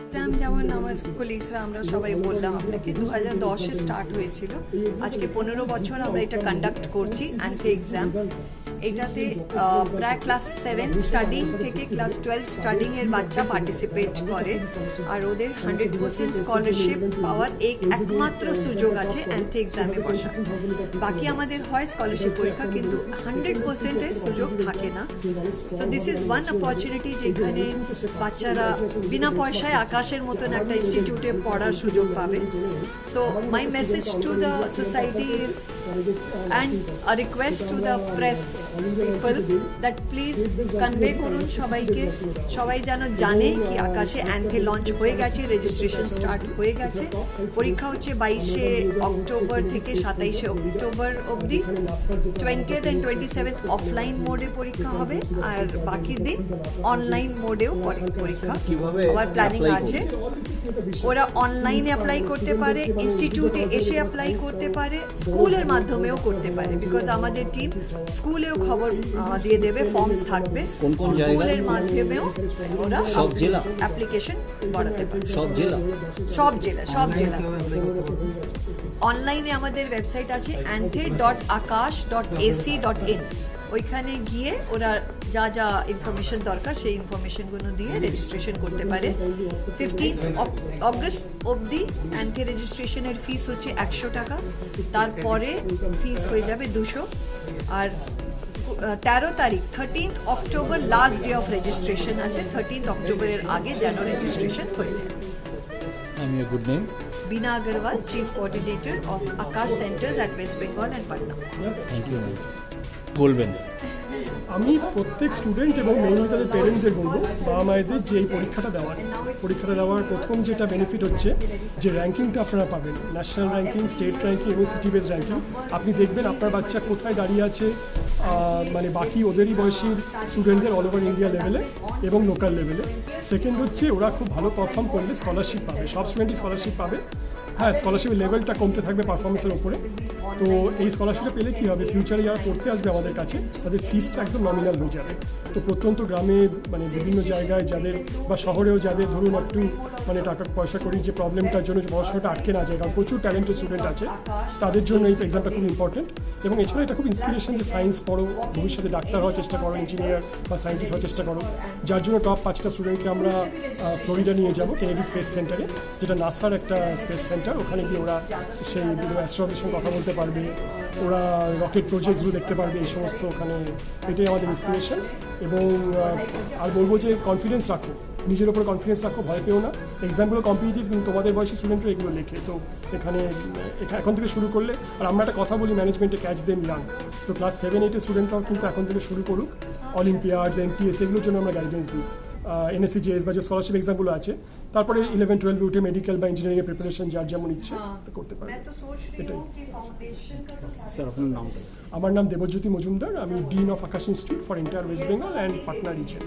Exam যেমন আমার কলিগসরা আমরা সবাই বললাম আপনাকে 2010-এ স্টার্ট হয়েছিল, আজকে 15 বছর আমরা এটা কন্ডাক্ট করছি অ্যান্থে এক্সাম। এটাতে প্রায় ক্লাস 7 স্টাডিং থেকে ক্লাস 12 স্টাডিং এর বাচ্চা পার্টিসিপেট করে, আর ওদের 100% স্কলারশিপ পাওয়ার একমাত্র সুযোগ আছে অ্যান্থে এক্সামে বসা। বাকি আমাদের হয় স্কলারশিপ পরীক্ষা, কিন্তু 100% এর সুযোগ থাকে না। So this is one opportunity যেখানে বাচ্চারা বিনা পয়সায় আকাশের মতন একটা ইনস্টিটিউটে পড়ার সুযোগ পাবে। So my message to the society is and a request to the press people that please convey করুন সবাইকে, সবাই যেন জানে কি আকাশে অ্যান্থে লঞ্চ হয়ে গেছে, রেজিস্ট্রেশন স্টার্ট হয়ে গেছে। পরীক্ষা হচ্ছে 22শে অক্টোবর থেকে 27শে অক্টোবর অবধি। 20th and 27th অফলাইন মোডে পরীক্ষা হবে, আর বাকির দিন অনলাইন মোডেও পরীক্ষা আবার প্ল্যানিং আছে। ওরা অনলাইনে অ্যাপ্লাই করতে পারে, ইনস্টিটিউটে এসে অ্যাপ্লাই করতে পারে, স্কুলের মাধ্যমেও করতে পারে, বিকজ আমাদের টিম স্কুলেও খবর দিয়ে দেবে, ফর্মস থাকবে, স্কুলের মাধ্যমেও ওরা সব জেলা অ্যাপ্লিকেশন বাড়াতে পারে। সব জেলা অনলাইনে আমাদের ওয়েবসাইট আছে anthe.akash.ac.in, ওইখানে গিয়ে ওরা যা যা ইনফরমেশন দরকার সেই ইনফরমেশনগুলো দিয়ে রেজিস্ট্রেশন করতে পারে। 15 অগস্ট অবধি অ্যান্থে রেজিস্ট্রেশনের ফিস হচ্ছে 100 টাকা, তারপরে ফিস হয়ে যাবে 200। আর 13 তারিখ 13th October last day of registration আছে, 13th অক্টোবরের আগে যেন রেজিস্ট্রেশন হয়ে যায়। Good name Bina Agarwal, Chief Coordinator of Akash Centers at West Bengal and Patna. Thank you বলবেন। আমি প্রত্যেক স্টুডেন্ট এবং মেইনলি তাদের পেরেন্টসদের বলবো বাবা মায়েদের যে এই পরীক্ষাটা দেওয়ার প্রথম যেটা বেনিফিট হচ্ছে যে র্যাঙ্কিংটা আপনারা পাবেন, ন্যাশনাল র্যাঙ্কিং, স্টেট র্যাঙ্কিং এবং সিটি বেস র্যাঙ্কিং। আপনি দেখবেন আপনার বাচ্চা কোথায় দাঁড়িয়ে আছে, মানে বাকি ওদেরই বয়সী স্টুডেন্টদের অল ওভার ইন্ডিয়া লেভেলে এবং লোকাল লেভেলে। সেকেন্ড হচ্ছে ওরা খুব ভালো পারফর্ম করলে স্কলারশিপ পাবে, সব স্টুডেন্টই স্কলারশিপ পাবে। হ্যাঁ, স্কলারশিপের লেভেলটা কমতে থাকবে পারফরমেন্সের ওপরে। তো এই স্কলারশিপটা পেলে কী হবে, ফিউচারে যারা পড়তে আসবে আমাদের কাছে তাদের ফিসটা একদম নমিনাল হয়ে যাবে। তো প্রত্যন্ত গ্রামে মানে বিভিন্ন জায়গায় যাদের বা শহরেও যাদের ধরুন একটু মানে টাকা পয়সা করি যে প্রবলেমটার জন্য পড়াশোনাটা আটকে না যায়, কারণ প্রচুর ট্যালেন্টেড স্টুডেন্ট আছে, তাদের জন্য এই এক্সামটা খুব ইম্পর্টেন্ট। এবং এছাড়া এটা খুব ইন্সপিরেশন যে সায়েন্স পড়ো, ভবিষ্যতে ডাক্তার হওয়ার চেষ্টা করো, ইঞ্জিনিয়ার বা সায়েন্টিস্ট হওয়ার চেষ্টা করো। যার জন্য টপ 5টা স্টুডেন্টকে আমরা ফ্লোরিডা নিয়ে যাবো, কেনেডি স্পেস সেন্টারে, যেটা নাসার একটা স্পেস সেন্টার। ওখানে গিয়ে ওরা সেই অ্যাস্ট্রোনটের সঙ্গে কথা বলতে পারবে, ওরা রকেট প্রজেক্টগুলো দেখতে পারবে, এই সমস্ত ওখানে। এটাই আমাদের ইন্সপিরেশন। এবং আর বলবো যে কনফিডেন্স রাখো, নিজের ওপর কনফিডেন্স রাখো, ভয় পেও না। এক্সামগুলো কম্পিটিটিভ, কিন্তু তোমাদের বয়সী স্টুডেন্টরা এগুলো লেখে। তো এখানে এখন থেকে শুরু করলে, আর আমরা একটা কথা বলি ম্যানেজমেন্টে, ক্যাচ দেম ইয়াং। তো ক্লাস 7-8-এর স্টুডেন্টরাও কিন্তু এখন থেকে শুরু করুক। অলিম্পিয়াডস, এমটিএস এগুলোর জন্য আমরা গাইডেন্স দিই, এনএসসি জেএস বা যে স্কলারশিপ এক্সামগুলো আছে। তারপরে 11-12 উঠে মেডিকেল বা ইঞ্জিনিয়ারিংয়ের প্রিপারেশন যার যেমন ইচ্ছে করতে পারে। এটাই। স্যার আপনার নামটা? আমার নাম দেবজ্যোতি মজুমদার, আমি dean of Akash institute for entire West Bengal and Patna reason.